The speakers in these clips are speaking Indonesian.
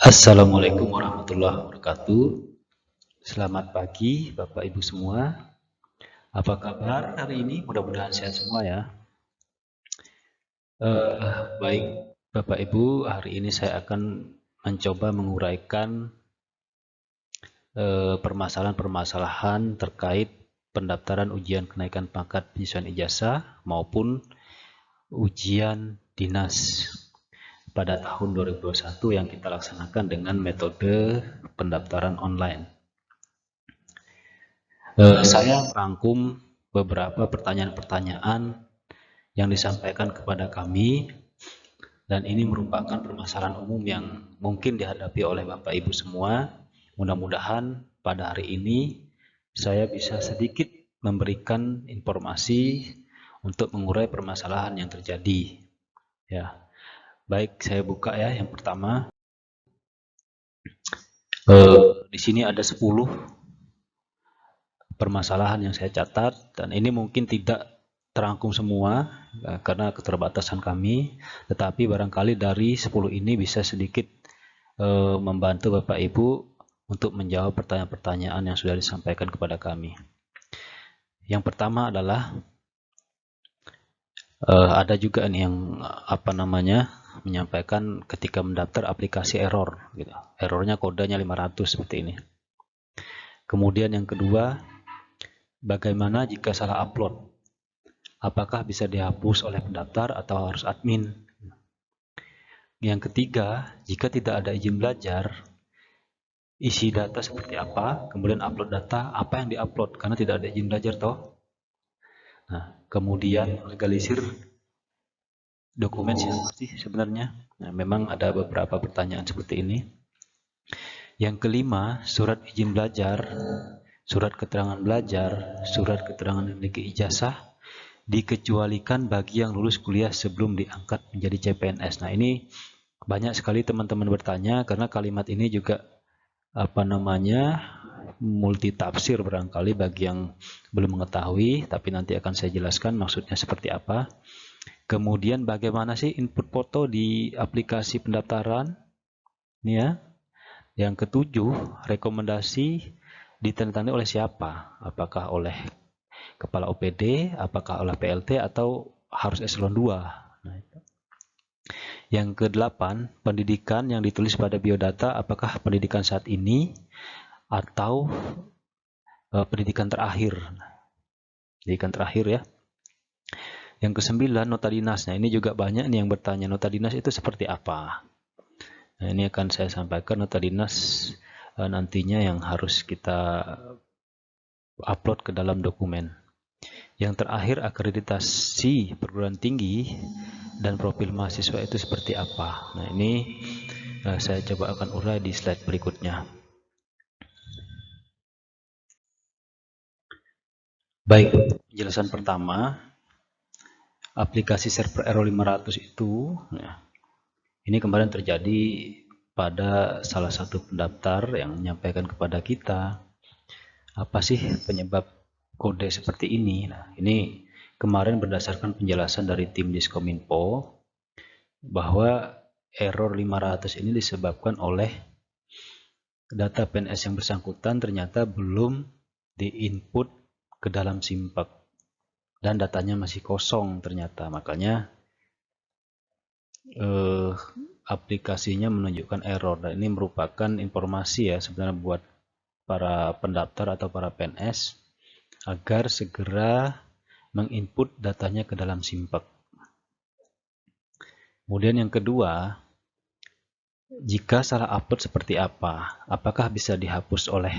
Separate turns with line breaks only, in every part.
Assalamualaikum warahmatullahi wabarakatuh. Selamat pagi Bapak Ibu semua. Apa kabar hari ini? Mudah-mudahan sehat semua ya. Baik Bapak Ibu, hari ini saya akan mencoba menguraikan permasalahan-permasalahan terkait pendaftaran ujian kenaikan pangkat penyesuaian ijazah maupun ujian dinas pada tahun 2021 yang kita laksanakan dengan metode pendaftaran online. Saya merangkum beberapa pertanyaan-pertanyaan yang disampaikan kepada kami, dan ini merupakan permasalahan umum yang mungkin dihadapi oleh Bapak Ibu semua. Mudah-mudahan pada hari ini saya bisa sedikit memberikan informasi untuk mengurai permasalahan yang terjadi. Ya, baik, saya buka ya. Yang pertama, di sini ada 10 permasalahan yang saya catat, dan ini mungkin tidak terangkum semua karena keterbatasan kami, tetapi barangkali dari 10 ini bisa sedikit membantu Bapak Ibu untuk menjawab pertanyaan-pertanyaan yang sudah disampaikan kepada kami. Yang pertama adalah ada juga nih yang menyampaikan ketika mendaftar aplikasi error gitu. Errornya kodenya 500 seperti ini. Kemudian yang kedua, bagaimana jika salah upload? Apakah bisa dihapus oleh pendaftar atau harus admin? Yang ketiga, jika tidak ada izin belajar, isi data seperti apa, kemudian upload data, apa yang diupload karena tidak ada izin belajar toh. Nah, kemudian legalisir dokumen siapa sih sebenarnya? Nah, memang ada beberapa pertanyaan seperti ini. Yang kelima, surat izin belajar, surat keterangan belajar, surat keterangan memiliki ijazah dikecualikan bagi yang lulus kuliah sebelum diangkat menjadi CPNS. Nah, ini banyak sekali teman-teman bertanya karena kalimat ini juga multi tafsir barangkali bagi yang belum mengetahui, tapi nanti akan saya jelaskan maksudnya seperti apa. Kemudian bagaimana sih input foto di aplikasi pendaftaran? Ini ya. Yang ketujuh, rekomendasi ditandatangani oleh siapa? Apakah oleh Kepala OPD, apakah oleh PLT atau harus eselon 2? Nah, itu. Yang kedelapan, pendidikan yang ditulis pada biodata apakah pendidikan saat ini atau pendidikan terakhir? Pendidikan terakhir ya. Yang kesembilan, nota dinas. Nah, ini juga banyak nih yang bertanya, nota dinas itu seperti apa? Nah, ini akan saya sampaikan nota dinas nantinya yang harus kita upload ke dalam dokumen. Yang terakhir, akreditasi perguruan tinggi dan profil mahasiswa itu seperti apa. Nah, ini saya coba akan urai di slide berikutnya. Baik, penjelasan pertama, aplikasi server Aero 500 itu, ya, ini kemarin terjadi pada salah satu pendaftar yang menyampaikan kepada kita, apa sih penyebab kode seperti ini? Nah, ini kemarin berdasarkan penjelasan dari tim Diskominfo bahwa error 500 ini disebabkan oleh data PNS yang bersangkutan ternyata belum diinput ke dalam Simpak dan datanya masih kosong ternyata. Makanya aplikasinya menunjukkan error, dan ini merupakan informasi ya sebenarnya buat para pendaftar atau para PNS agar segera menginput datanya ke dalam Simpak. Kemudian yang kedua, jika salah upload seperti apa? Apakah bisa dihapus oleh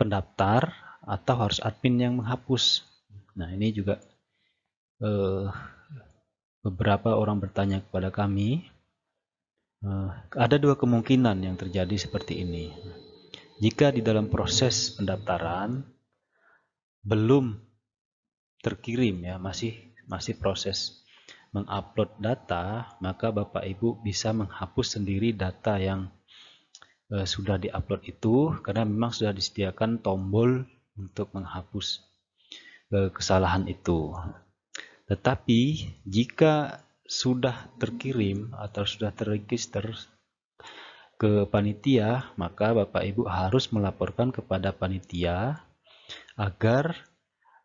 pendaftar atau harus admin yang menghapus? Nah, ini juga beberapa orang bertanya kepada kami. Ada dua kemungkinan yang terjadi seperti ini. Jika di dalam proses pendaftaran belum terkirim ya, masih proses mengupload data, maka Bapak Ibu bisa menghapus sendiri data yang sudah diupload itu, karena memang sudah disediakan tombol untuk menghapus kesalahan itu. Tetapi jika sudah terkirim atau sudah terregister, ke panitia, maka Bapak Ibu harus melaporkan kepada panitia agar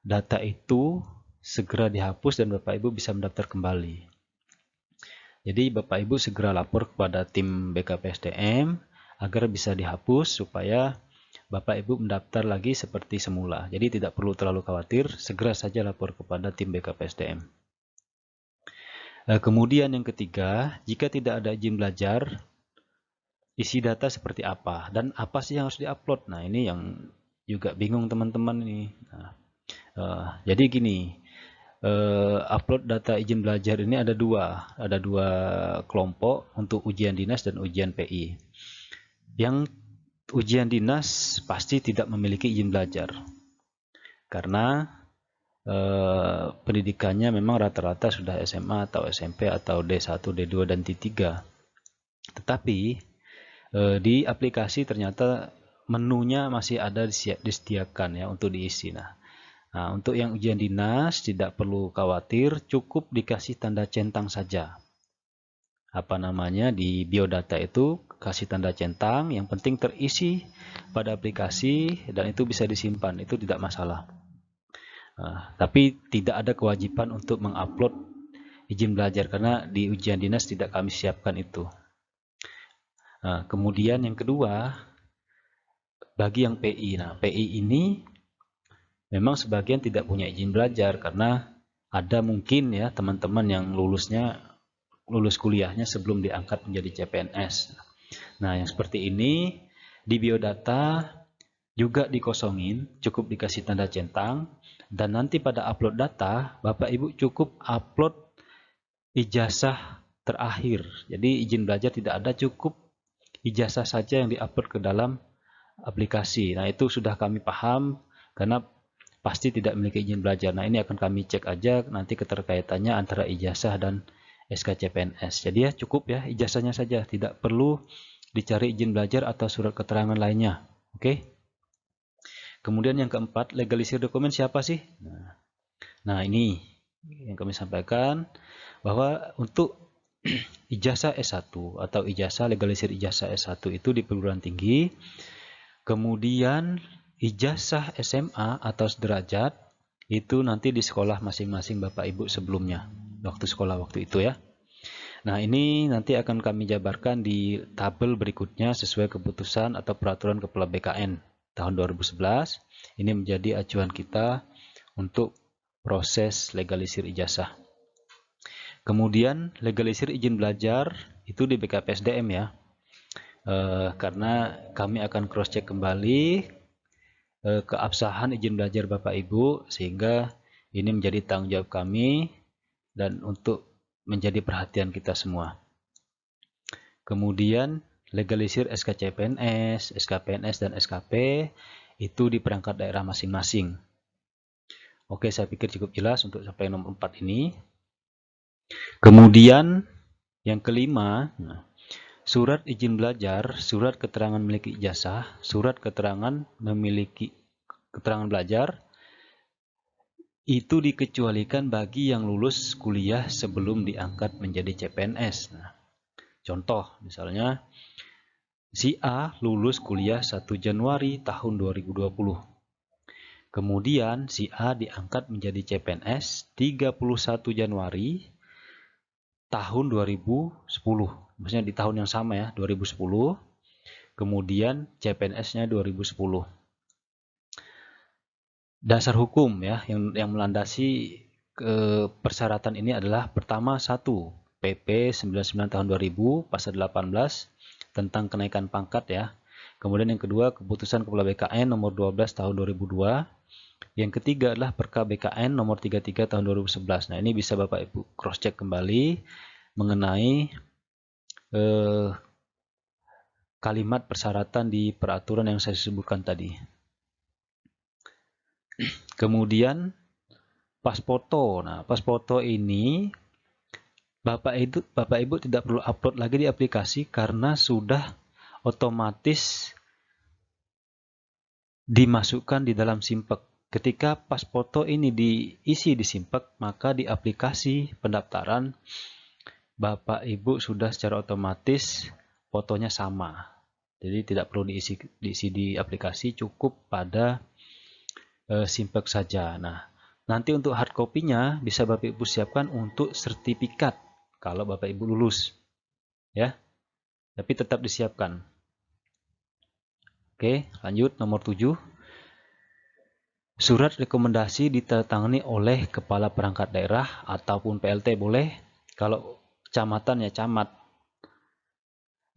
data itu segera dihapus dan Bapak Ibu bisa mendaftar kembali. Jadi Bapak Ibu segera lapor kepada tim BKPSDM agar bisa dihapus supaya Bapak Ibu mendaftar lagi seperti semula. Jadi tidak perlu terlalu khawatir, segera saja lapor kepada tim BKPSDM. Kemudian yang ketiga, jika tidak ada izin belajar, isi data seperti apa dan apa sih yang harus diupload? Nah, ini yang juga bingung teman-teman ini. Jadi gini, upload data izin belajar ini ada dua kelompok untuk ujian dinas dan ujian PI. Yang ujian dinas pasti tidak memiliki izin belajar karena pendidikannya memang rata-rata sudah SMA atau SMP atau D1, D2 dan D3. Tetapi di aplikasi ternyata menunya masih ada disediakan ya untuk diisi. Nah, untuk yang ujian dinas tidak perlu khawatir, cukup dikasih tanda centang saja. Di biodata itu kasih tanda centang, yang penting terisi pada aplikasi dan itu bisa disimpan, itu tidak masalah. Tapi tidak ada kewajiban untuk mengupload izin belajar karena di ujian dinas tidak kami siapkan itu. Kemudian yang kedua, bagi yang PI. Nah, PI ini memang sebagian tidak punya izin belajar karena ada mungkin ya teman-teman yang lulus kuliahnya sebelum diangkat menjadi CPNS. Nah, yang seperti ini di biodata juga dikosongin, cukup dikasih tanda centang, dan nanti pada upload data, Bapak Ibu cukup upload ijazah terakhir. Jadi izin belajar tidak ada, cukup ijazah saja yang diupload ke dalam aplikasi. Nah, itu sudah kami paham karena pasti tidak memiliki izin belajar. Nah, ini akan kami cek aja nanti keterkaitannya antara ijazah dan SKCPNS. Jadi ya cukup ya ijazahnya saja, tidak perlu dicari izin belajar atau surat keterangan lainnya. Oke? Kemudian yang keempat, legalisir dokumen siapa sih? Nah, ini yang kami sampaikan bahwa untuk ijazah S1 atau legalisir ijazah S1 itu di perguruan tinggi, kemudian ijazah SMA atau sederajat itu nanti di sekolah masing-masing Bapak Ibu sebelumnya, waktu sekolah waktu itu ya. Nah, ini nanti akan kami jabarkan di tabel berikutnya sesuai keputusan atau peraturan Kepala BKN tahun 2011. Ini menjadi acuan kita untuk proses legalisir ijazah. Kemudian legalisir izin belajar itu di BKPSDM ya. Karena kami akan cross check kembali keabsahan izin belajar Bapak Ibu sehingga ini menjadi tanggung jawab kami dan untuk menjadi perhatian kita semua. Kemudian legalisir SKCPNS, SKPNS dan SKP itu di perangkat daerah masing-masing. Oke, saya pikir cukup jelas untuk sampai nomor 4 ini. Kemudian yang kelima, surat izin belajar, surat keterangan memiliki ijazah, surat keterangan memiliki keterangan belajar itu dikecualikan bagi yang lulus kuliah sebelum diangkat menjadi CPNS. Nah, contoh misalnya si A lulus kuliah 1 Januari tahun 2020. Kemudian si A diangkat menjadi CPNS 31 Januari tahun 2010. Maksudnya di tahun yang sama ya, 2010. Kemudian CPNS-nya 2010. Dasar hukum ya yang melandasi persyaratan ini adalah pertama 1 PP 99 tahun 2000 pasal 18 tentang kenaikan pangkat ya. Kemudian yang kedua keputusan Kepala BKN nomor 12 tahun 2002. Yang ketiga adalah Perka BKN nomor 33 tahun 2011. Nah, ini bisa Bapak Ibu cross check kembali mengenai kalimat persyaratan di peraturan yang saya sebutkan tadi. Kemudian pas foto. Nah, pas foto ini Bapak Ibu tidak perlu upload lagi di aplikasi karena sudah otomatis dimasukkan di dalam Simpek. Ketika pas foto ini diisi di Simpek, maka di aplikasi pendaftaran Bapak Ibu sudah secara otomatis fotonya sama. Jadi tidak perlu diisi di aplikasi, cukup pada Simpek saja. Nah, nanti untuk hard copy-nya bisa Bapak Ibu siapkan untuk sertifikat kalau Bapak Ibu lulus. Ya. Tapi tetap disiapkan. Oke, lanjut nomor 7. Surat rekomendasi ditandatangani oleh kepala perangkat daerah ataupun PLT boleh. Kalau kecamatan ya camat.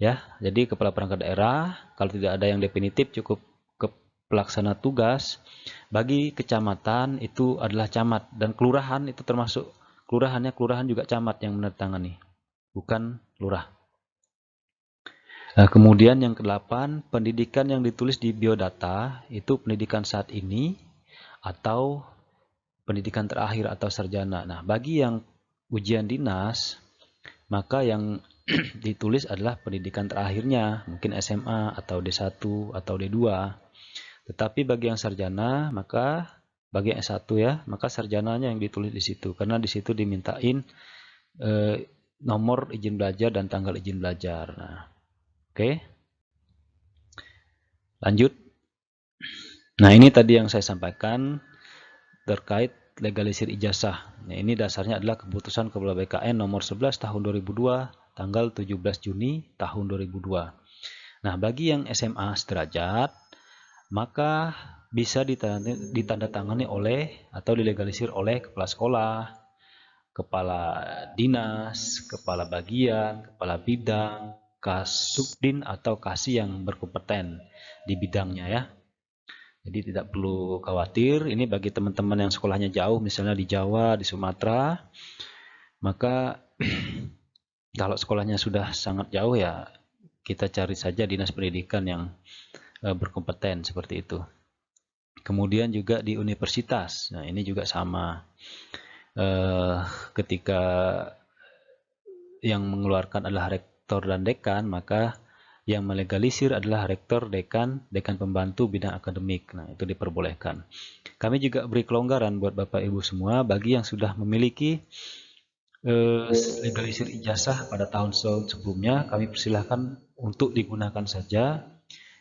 Ya, jadi kepala perangkat daerah, kalau tidak ada yang definitif cukup ke pelaksana tugas. Bagi kecamatan itu adalah camat, dan kelurahan itu termasuk kelurahan juga camat yang menandatangani, bukan lurah. Nah, kemudian yang ke-8, pendidikan yang ditulis di biodata itu pendidikan saat ini atau pendidikan terakhir atau sarjana. Nah, bagi yang ujian dinas, maka yang ditulis adalah pendidikan terakhirnya, mungkin SMA atau D1 atau D2. Tetapi bagi yang sarjana, maka bagi yang S1 ya, maka sarjananya yang ditulis di situ, karena di situ dimintain nomor izin belajar dan tanggal izin belajar. Nah, oke. Lanjut. Nah, ini tadi yang saya sampaikan terkait legalisir ijazah. Nah, ini dasarnya adalah keputusan Kepala BKN nomor 11 tahun 2002, tanggal 17 Juni tahun 2002. Nah, bagi yang SMA sederajat, maka bisa ditandatangani oleh atau dilegalisir oleh kepala sekolah, kepala dinas, kepala bagian, kepala bidang, kasubdin atau kasih yang berkompeten di bidangnya ya. Jadi tidak perlu khawatir, ini bagi teman-teman yang sekolahnya jauh, misalnya di Jawa, di Sumatera, maka kalau sekolahnya sudah sangat jauh ya kita cari saja dinas pendidikan yang berkompeten seperti itu. Kemudian juga di universitas, nah ini juga sama. Ketika yang mengeluarkan adalah rektor dan dekan, maka yang melegalisir adalah rektor, dekan pembantu bidang akademik. Nah, itu diperbolehkan. Kami juga beri kelonggaran buat Bapak Ibu semua bagi yang sudah memiliki legalisir ijazah pada tahun sebelumnya, kami persilahkan untuk digunakan saja.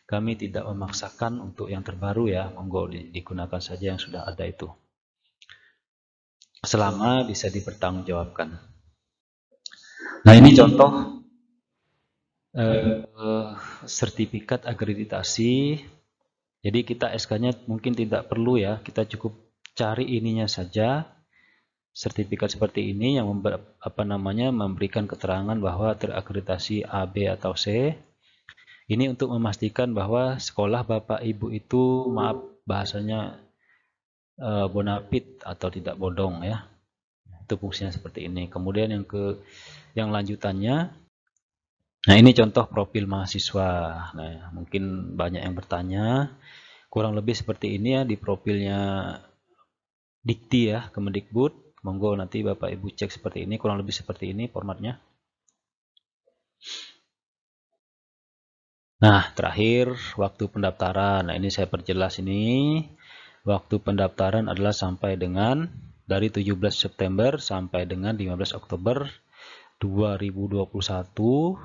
Kami tidak memaksakan untuk yang terbaru ya, monggo digunakan saja yang sudah ada itu. Selama bisa dipertanggungjawabkan. Nah, ini contoh sertifikat akreditasi. Jadi kita SK-nya mungkin tidak perlu ya, kita cukup cari ininya saja. Sertifikat seperti ini yang memberikan keterangan bahwa terakreditasi A, B atau C. Ini untuk memastikan bahwa sekolah Bapak Ibu itu, maaf bahasanya, bonafit atau tidak bodong ya. Itu fungsinya seperti ini. Kemudian yang lanjutannya, nah ini contoh profil mahasiswa. Nah, mungkin banyak yang bertanya, kurang lebih seperti ini ya di profilnya Dikti ya, Kemendikbud. Monggo nanti Bapak Ibu cek seperti ini, kurang lebih seperti ini formatnya. Nah, terakhir waktu pendaftaran. Nah, ini saya perjelas ini. Waktu pendaftaran adalah sampai dengan dari 17 September sampai dengan 15 Oktober 2021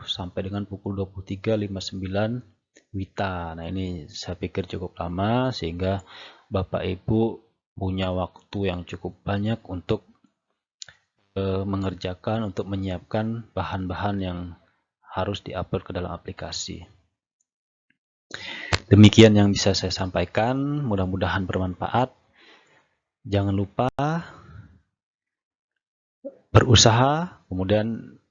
sampai dengan pukul 23.59 WITA. Nah, ini saya pikir cukup lama sehingga Bapak Ibu punya waktu yang cukup banyak untuk mengerjakan, untuk menyiapkan bahan-bahan yang harus diupload ke dalam aplikasi. Demikian yang bisa saya sampaikan, mudah-mudahan bermanfaat. Jangan lupa berusaha, kemudian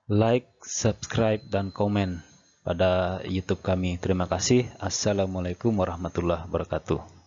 like, subscribe, dan komen pada YouTube kami. Terima kasih. Assalamualaikum warahmatullahi wabarakatuh.